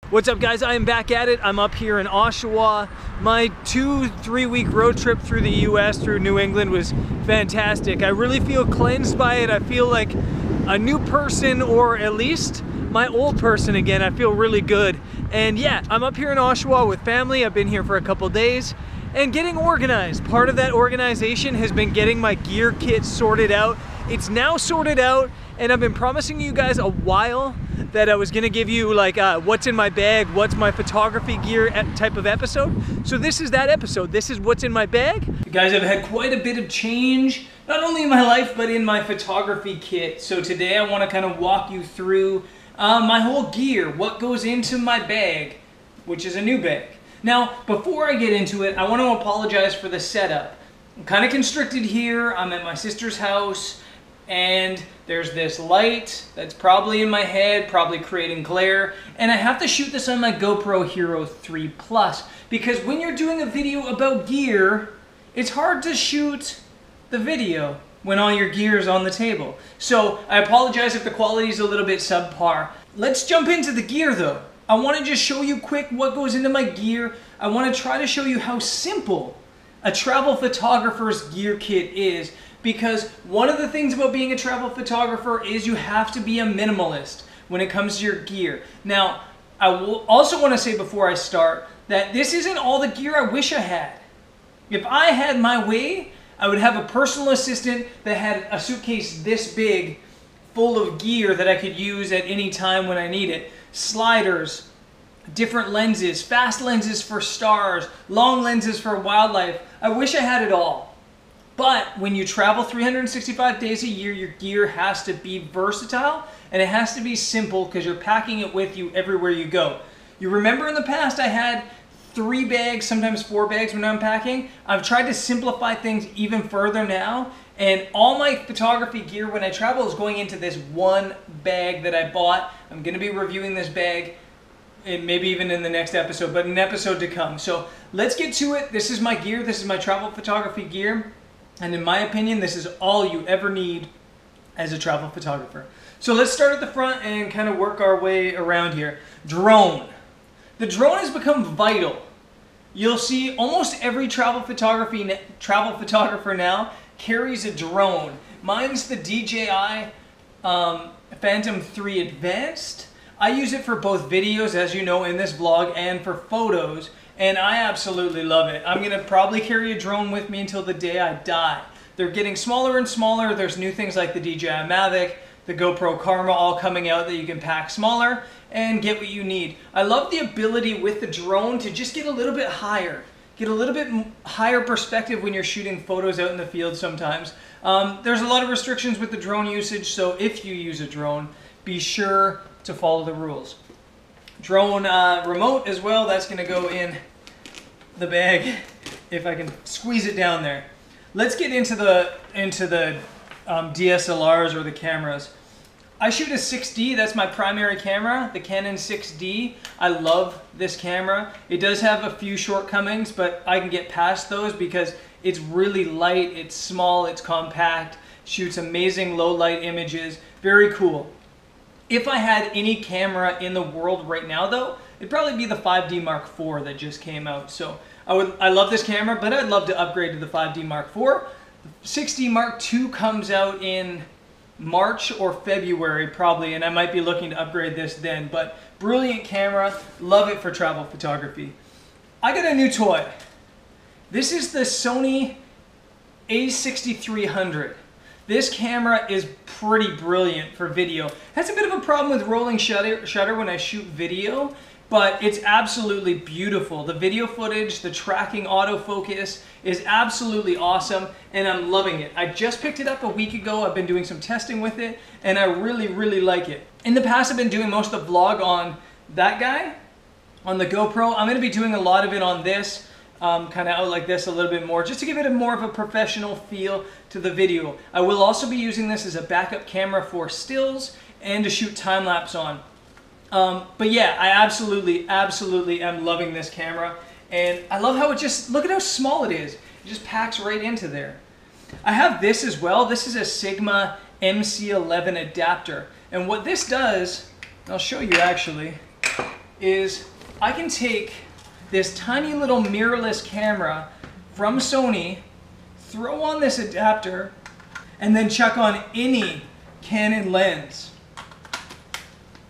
What's up, guys? I am back at it. I'm up here in Oshawa. My 2-3 week road trip through the US, through New England, was fantastic. I really feel cleansed by it. I feel like a new person, or at least my old person again. I feel really good. And yeah, I'm up here in Oshawa with family. I've been here for a couple days and getting organized. Part of that organization has been getting my gear kit sorted out. It's now sorted out, and I've been promising you guys a while that I was gonna give you like what's in my bag, what's my photography gear type of episode. So this is that episode. This is what's in my bag. You guys, have had quite a bit of change, not only in my life, but in my photography kit. So today I wanna kind of walk you through my whole gear, what goes into my bag, which is a new bag. Now, before I get into it, I want to apologize for the setup. I'm kind of constricted here. I'm at my sister's house, and there's this light that's probably in my head, probably creating glare, and I have to shoot this on my GoPro Hero 3 Plus, because when you're doing a video about gear, it's hard to shoot the video when all your gear is on the table. So I apologize if the quality is a little bit subpar. Let's jump into the gear though. I want to just show you quick what goes into my gear. I want to try to show you how simple a travel photographer's gear kit is, because one of the things about being a travel photographer is you have to be a minimalist when it comes to your gear. Now, I will also want to say before I start that this isn't all the gear I wish I had. If I had my way, I would have a personal assistant that had a suitcase this big full of gear that I could use at any time when I need it. Sliders, different lenses, fast lenses for stars, long lenses for wildlife. I wish I had it all. But when you travel 365 days a year, your gear has to be versatile and it has to be simple, because you're packing it with you everywhere you go. You remember in the past I had 3 bags, sometimes 4 bags when I'm packing. I've tried to simplify things even further now, and all my photography gear when I travel is going into this one bag that I bought. I'm going to be reviewing this bag, and maybe even in the next episode, but an episode to come. So let's get to it. This is my gear. This is my travel photography gear. And in my opinion, this is all you ever need as a travel photographer. So let's start at the front and kind of work our way around here. Drone. The drone has become vital. You'll see almost every travel photographer now carries a drone. Mine's the DJI Phantom 3 Advanced. I use it for both videos, as you know, in this vlog, and for photos, and I absolutely love it. I'm gonna probably carry a drone with me until the day I die. They're getting smaller and smaller. There's new things like the DJI Mavic, the GoPro Karma, all coming out that you can pack smaller and get what you need. I love the ability with the drone to just get a little bit higher. Get a little bit higher perspective when you're shooting photos out in the field sometimes. There's a lot of restrictions with the drone usage, so if you use a drone, be sure to follow the rules. Drone remote as well, that's gonna go in the bag if I can squeeze it down there. Let's get into the DSLRs, or the cameras. I shoot a 6D, that's my primary camera, the Canon 6D. I love this camera. It does have a few shortcomings, but I can get past those because it's really light, it's small, it's compact, shoots amazing low light images, very cool. If I had any camera in the world right now though, it'd probably be the 5D Mark IV that just came out. So I love this camera, but I'd love to upgrade to the 5D Mark IV. The 6D Mark II comes out in March or February probably, and I might be looking to upgrade this then, but brilliant camera, love it for travel photography. I got a new toy. This is the Sony A6300. This camera is pretty brilliant for video. Has a bit of a problem with rolling shutter when I shoot video, but it's absolutely beautiful. The video footage, the tracking autofocus is absolutely awesome, and I'm loving it. I just picked it up a week ago. I've been doing some testing with it, and I really, really like it. In the past, I've been doing most of the vlog on that guy, on the GoPro. I'm gonna be doing a lot of it on this, kind of out like this a little bit more, just to give it a more of a professional feel to the video. I will also be using this as a backup camera for stills and to shoot time-lapse on. But yeah, I absolutely am loving this camera, and I love how it just, look at how small it is. It just packs right into there. I have this as well. This is a Sigma MC11 adapter, and what this does, I'll show you actually, is I can take this tiny little mirrorless camera from Sony, throw on this adapter, and then chuck on any Canon lens.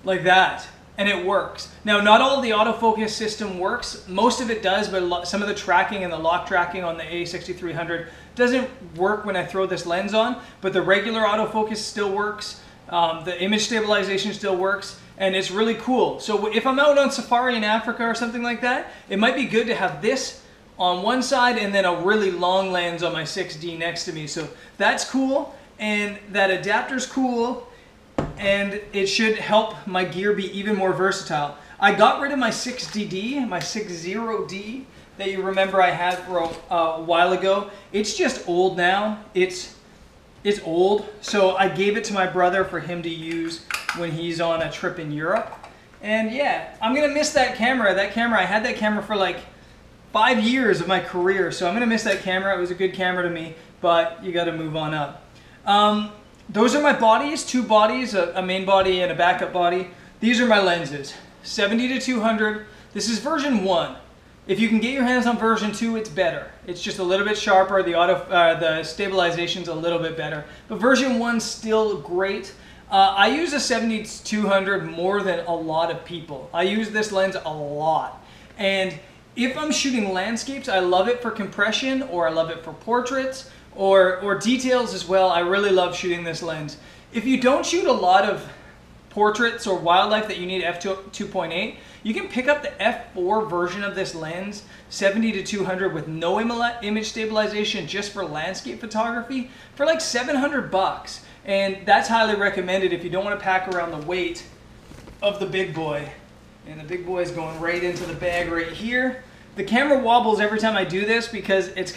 Like that. And it works. Now, not all of the autofocus system works. Most of it does, but some of the tracking and the lock tracking on the A6300 doesn't work when I throw this lens on, but the regular autofocus still works. The image stabilization still works, and it's really cool. So if I'm out on safari in Africa or something like that, it might be good to have this on one side and then a really long lens on my 6D next to me. So that's cool, and that adapter's cool, and it should help my gear be even more versatile. I got rid of my 6DD, my 60D that you remember I had for a while ago. It's just old now. It's old, so I gave it to my brother for him to use when he's on a trip in Europe. And yeah, I'm gonna miss that camera. I had that camera for like 5 years of my career, so I'm gonna miss that camera. It was a good camera to me, but you gotta move on up. Those are my bodies, 2 bodies, a main body and a backup body. These are my lenses, 70-200. This is version 1. If you can get your hands on version 2, it's better. It's just a little bit sharper, the stabilization's a little bit better. But version 1's still great. I use a 70-200 more than a lot of people. I use this lens a lot. And if I'm shooting landscapes, I love it for compression, or I love it for portraits, or details as well. I really love shooting this lens. If you don't shoot a lot of portraits or wildlife that you need f2.8, you can pick up the f4 version of this lens, 70-200 with no image stabilization, just for landscape photography, for like 700 bucks. And that's highly recommended if you don't want to pack around the weight of the big boy. And the big boy is going right into the bag right here. The camera wobbles every time I do this because it's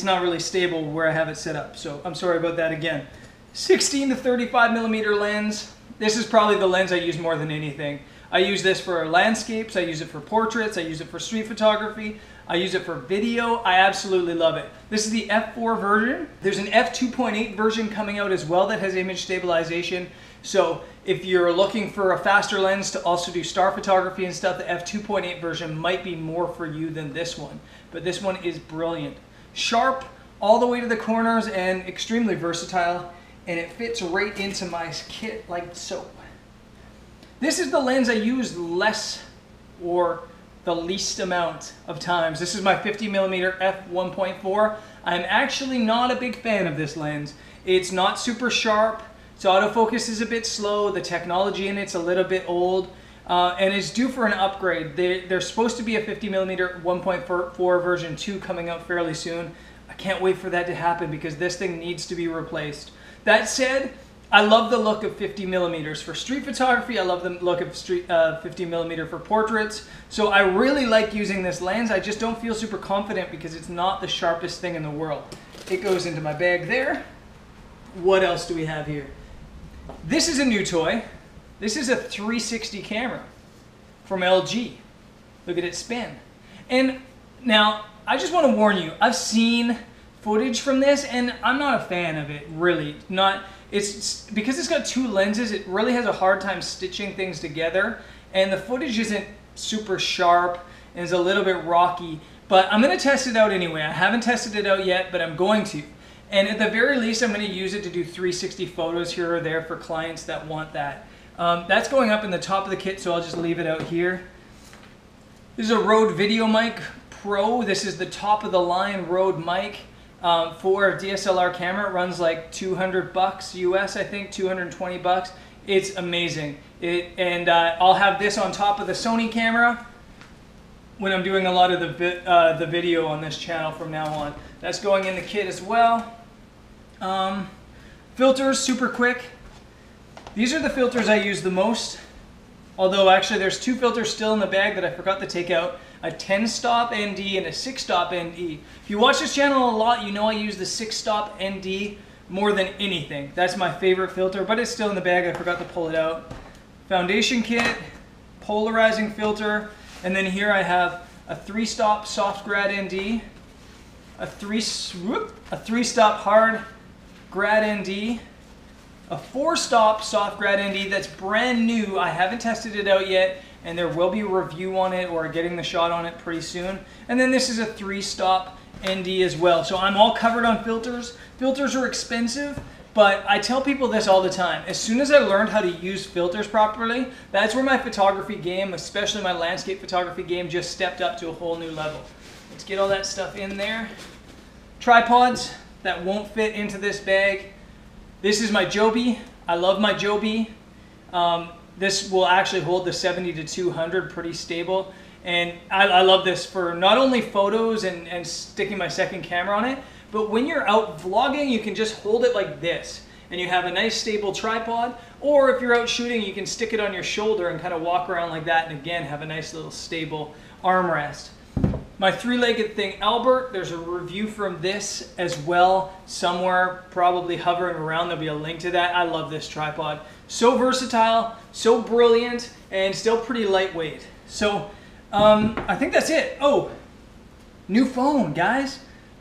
not really stable where I have it set up. So I'm sorry about that again. 16-35 millimeter lens. This is probably the lens I use more than anything. I use this for landscapes, I use it for portraits, I use it for street photography, I use it for video. I absolutely love it. This is the f4 version. There's an f2.8 version coming out as well that has image stabilization. So if you're looking for a faster lens to also do star photography and stuff, the f2.8 version might be more for you than this one. But this one is brilliant. Sharp all the way to the corners and extremely versatile, and it fits right into my kit like so. This is the lens I use less or the least amount of times. This is my 50mm f1.4. I'm actually not a big fan of this lens. It's not super sharp. Its autofocus is a bit slow. The technology in it's a little bit old. And it's due for an upgrade. There's supposed to be a 50mm 1.4 version 2 coming out fairly soon. I can't wait for that to happen because this thing needs to be replaced. That said, I love the look of 50mm for street photography. I love the look of 50mm for portraits. So I really like using this lens. I just don't feel super confident because it's not the sharpest thing in the world. It goes into my bag there. What else do we have here? This is a new toy. This is a 360 camera from LG. Look at it spin. And now, I just want to warn you, I've seen footage from this and I'm not a fan of it, really. It's because it's got 2 lenses, it really has a hard time stitching things together, and the footage isn't super sharp and is a little bit rocky, but I'm going to test it out anyway. I haven't tested it out yet, but I'm going to. And at the very least, I'm going to use it to do 360 photos here or there for clients that want that. That's going up in the top of the kit, so I'll just leave it out here. This is a Rode Videomic Pro. This is the top of the line Rode mic. For a DSLR camera, it runs like 200 bucks US, I think, 220 bucks. It's amazing. I'll have this on top of the Sony camera when I'm doing a lot of the video on this channel from now on. That's going in the kit as well. Filters, super quick. These are the filters I use the most. Although actually there's 2 filters still in the bag that I forgot to take out. A 10-stop ND and a 6-stop ND. If you watch this channel a lot, you know I use the 6-stop ND more than anything. That's my favorite filter, but it's still in the bag. I forgot to pull it out. Foundation kit, polarizing filter, and then here I have a 3-stop soft grad ND, a 3-stop hard grad ND, a 4-stop soft grad ND that's brand new. I haven't tested it out yet, and there will be a review on it or getting the shot on it pretty soon. And then this is a 3-stop ND as well. So I'm all covered on filters. Filters are expensive, but I tell people this all the time. As soon as I learned how to use filters properly, that's where my photography game, especially my landscape photography game, just stepped up to a whole new level. Let's get all that stuff in there. Tripods that won't fit into this bag. This is my Joby. I love my Joby. This will actually hold the 70 to 200 pretty stable. And I love this for not only photos and sticking my second camera on it, but when you're out vlogging, you can just hold it like this and you have a nice stable tripod. Or if you're out shooting, you can stick it on your shoulder and kind of walk around like that, and again, have a nice little stable armrest. My 3-legged thing, Albert, there's a review from this as well somewhere, probably hovering around. There'll be a link to that. I love this tripod. So versatile, so brilliant, and still pretty lightweight. So I think that's it. Oh, new phone, guys.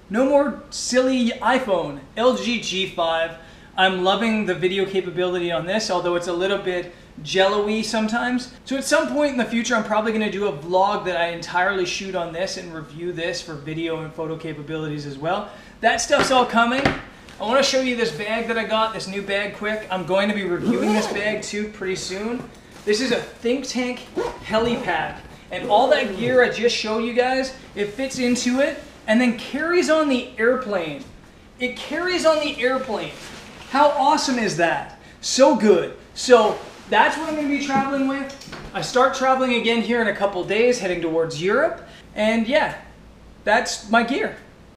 No more silly iPhone, LG G5. I'm loving the video capability on this, although it's a little bit jello-y sometimes. So at some point in the future, I'm probably going to do a vlog that I entirely shoot on this and review this for video and photo capabilities as well. That stuff's all coming. I want to show you this bag that I got, this new bag quick. I'm going to be reviewing this bag too pretty soon. This is a Think Tank heli pack. And all that gear I just showed you guys, it fits into it and then carries on the airplane. It carries on the airplane. How awesome is that? So good. So that's what I'm going to be traveling with. I start traveling again here in a couple days, heading towards Europe. And yeah, that's my gear.